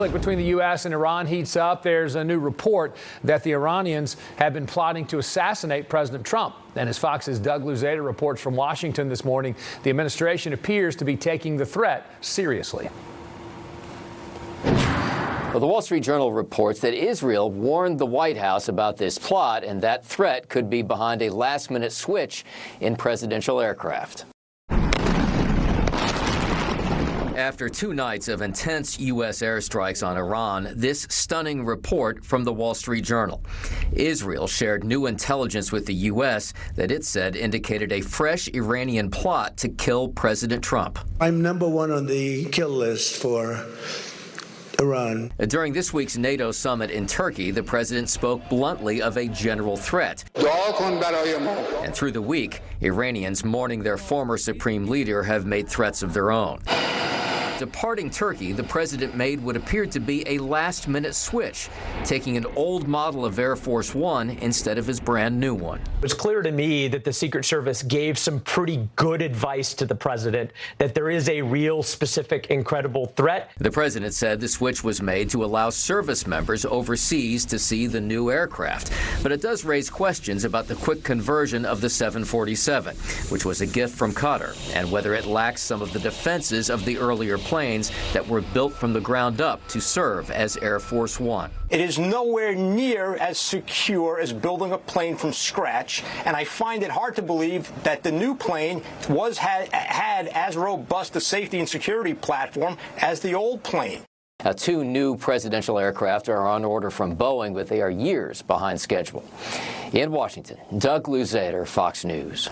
Between the U.S. and Iran heats up. There's a new report that the Iranians have been plotting to assassinate President Trump. And as Fox's Doug Lazader reports from Washington this morning, the administration appears to be taking the threat seriously. Well, the Wall Street Journal reports that Israel warned the White House about this plot, and that threat could be behind a last-minute switch in presidential aircraft. After 2 nights of intense U.S. airstrikes on Iran, this stunning report from the Wall Street Journal. Israel shared new intelligence with the U.S. that it said indicated a fresh Iranian plot to kill President Trump. I'm number 1 on the kill list for Iran. During this week's NATO summit in Turkey, the president spoke bluntly of a general threat. And through the week, Iranians mourning their former supreme leader have made threats of their own. Departing Turkey, the president made what appeared to be a last-minute switch, taking an old model of Air Force One instead of his brand new one. It's clear to me that the Secret Service gave some pretty good advice to the president, that there is a real, specific, incredible threat. The president said the switch was made to allow service members overseas to see the new aircraft. But it does raise questions about the quick conversion of the 747, which was a gift from Qatar, and whether it lacks some of the defenses of the earlier planes that were built from the ground up to serve as Air Force One. It is nowhere near as secure as building a plane from scratch, and I find it hard to believe that the new plane had as robust a safety and security platform as the old plane. Now, 2 new presidential aircraft are on order from Boeing, but they are years behind schedule. In Washington, Doug Lazader, Fox News.